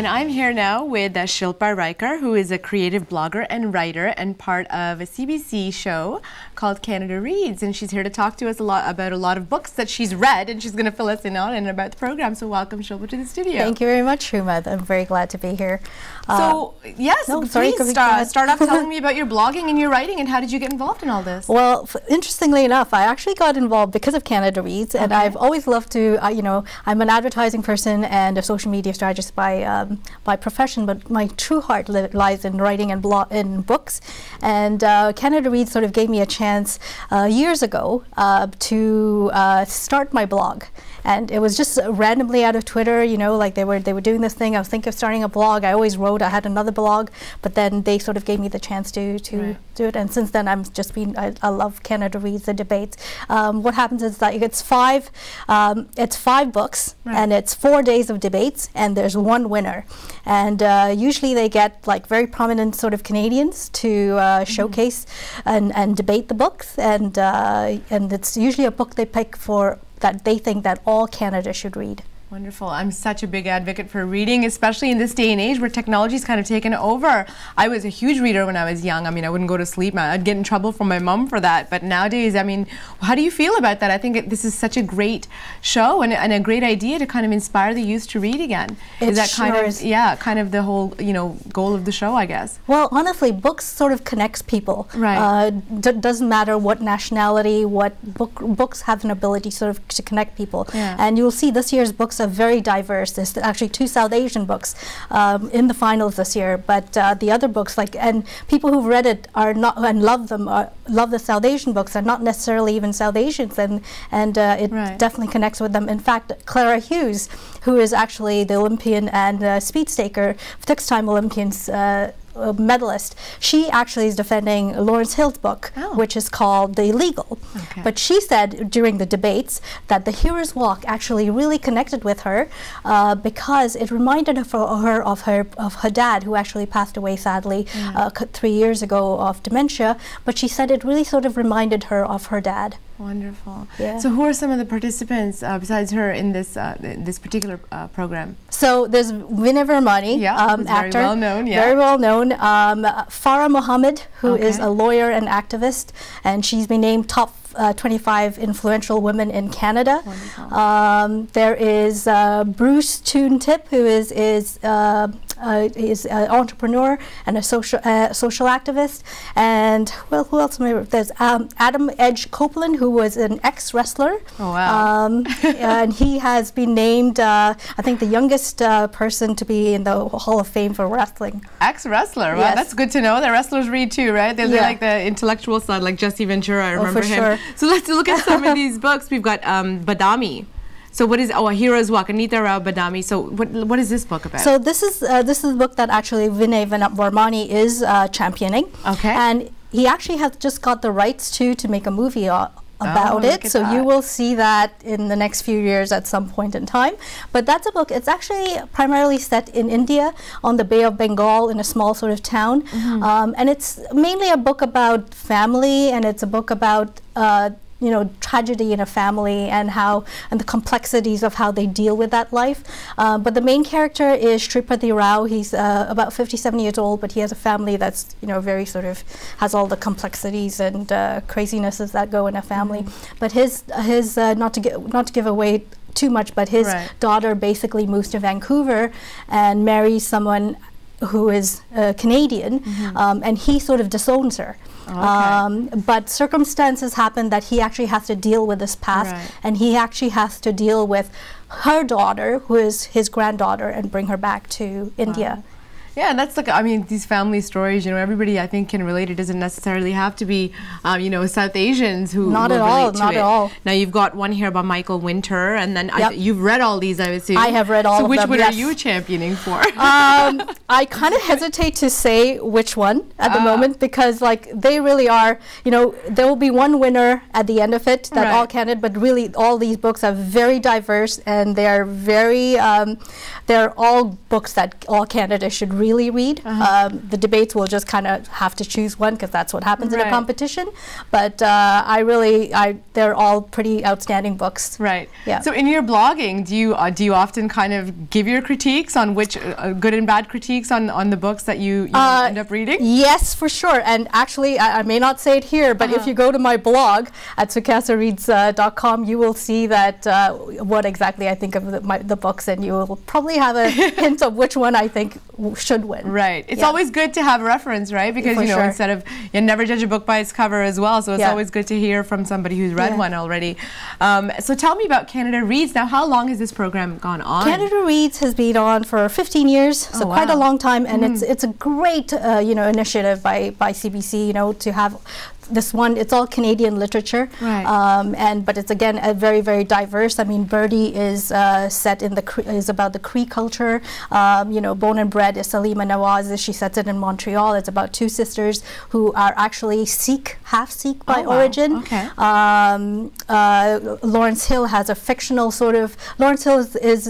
And I'm here now with Shilpa Raikar, who is a creative blogger and writer and part of a CBC show called Canada Reads. And she's here to talk to us about a lot of books that she's read, and she's going to fill us in on and about the program. So welcome, Shilpa, to the studio. Thank you very much, Huma. I'm very glad to be here. So, yes, please start off telling me about your blogging and your writing, and how did you get involved in all this? Well, interestingly enough, I actually got involved because of Canada Reads, and I've always loved to, I'm an advertising person and a social media strategist by profession, but my true heart lies in writing and books. And Canada Reads sort of gave me a chance years ago to start my blog. And it was just randomly out of Twitter, like they were doing this thing. I was thinking of starting a blog. I always wrote. I had another blog, but then they sort of gave me the chance to do it. And since then, I love Canada Reads, the debates. What happens is that it's five books, and it's 4 days of debates, and there's one winner. And usually they get like very prominent sort of Canadians to showcase and debate the books, and it's usually a book they pick for that they think that all Canada should read. Wonderful. I'm such a big advocate for reading, especially in this day and age where technology's kind of taken over. I was a huge reader when I was young. I mean, I wouldn't go to sleep. I'd get in trouble from my mom for that. But nowadays, I mean, how do you feel about that? I think this is such a great show and a great idea to kind of inspire the youth to read again. Is that kind of the whole, goal of the show, I guess? Well, honestly, books sort of connects people. Right. Doesn't matter what nationality, books have an ability sort of to connect people. Yeah. And you'll see this year's books are very diverse. There's actually 2 South Asian books in the finals this year, but the other books, and people who've read it are not and love them, love the South Asian books, are not necessarily even South Asians, and it definitely connects with them. In fact, Clara Hughes, who is actually the Olympian and speed staker, 6-time Olympians medalist, she actually is defending Lawrence Hill's book, which is called The Illegal. But she said during the debates that The Hero's Walk actually really connected with her because it reminded her of her dad, who actually passed away sadly 3 years ago of dementia. But she said it really sort of reminded her of her dad. Wonderful. Yeah. So who are some of the participants besides her in this particular program? So there's Vinay Vermani, actor, very well known. Very well known. Farah Mohammed, who is a lawyer and activist, and she's been named top 25 influential women in Canada. There is Bruce Toon-Tip, who is an entrepreneur and a social activist. And well, who else? There's Adam Edge Copeland, who was an ex-wrestler. Oh, wow. And he has been named, I think, the youngest person to be in the Hall of Fame for wrestling. Ex-wrestler. Wow, that's good to know. The wrestlers read too, right? They're like the intellectual side, like Jesse Ventura. I remember him. Sure. So let's look at some of these books. We've got Badami. So what is A Hero's Walk? Anita Rao Badami. So what is this book about? So this is a book that actually Vinay Vermani is championing. And he actually has just got the rights to make a movie about it, so you will see that in the next few years at some point in time. But that's a book. It's actually primarily set in India on the Bay of Bengal in a small sort of town, and it's mainly a book about family, and it's a book about tragedy in a family and the complexities of how they deal with that life. But the main character is Shripati Rao. He's about 57 years old, but he has a family that's very sort of has all the complexities and crazinesses that go in a family. But his not to give away too much, but his daughter basically moves to Vancouver and marries someone who is Canadian, and he sort of disowns her. But circumstances happen that he actually has to deal with this past, and he actually has to deal with her daughter, who is his granddaughter, and bring her back to India. Yeah, that's like, I mean, these family stories, everybody I think can relate. It doesn't necessarily have to be, South Asians who not at all. Now you've got one here about Michael Winter, and then you've read all these, I would say. I have read all of them. So which one are you championing for? I kind of hesitate to say which one at the moment, because they really are, there will be one winner at the end of it that all Canada, but really all these books are very diverse, and they are very, they're all books that all Canada should really read. The debates will just kind of have to choose one because that's what happens in a competition. But they're all pretty outstanding books. Right. Yeah. So in your blogging, do you often kind of give your critiques on which good and bad critiques on the books that you end up reading? Yes, for sure. And actually, I may not say it here, but if you go to my blog at sukasareads.com, you will see that what exactly I think of the books, and you will probably have a hint of which one I think should win. Right. It's always good to have a reference, right? Because instead of you never judge a book by its cover as well. So it's always good to hear from somebody who's read one already. So tell me about Canada Reads. Now, how long has this program gone on? Canada Reads has been on for 15 years, so quite a long time, and it's a great initiative by CBC, to have this one. It's all Canadian literature, but it's again very, very diverse. I mean, Birdie is set in is about the Cree culture. Born and bred is Salima Nawaz. She sets it in Montreal. It's about two sisters who are actually Sikh, half Sikh by origin. Okay. Lawrence Hill has a fictional sort of. Lawrence Hill is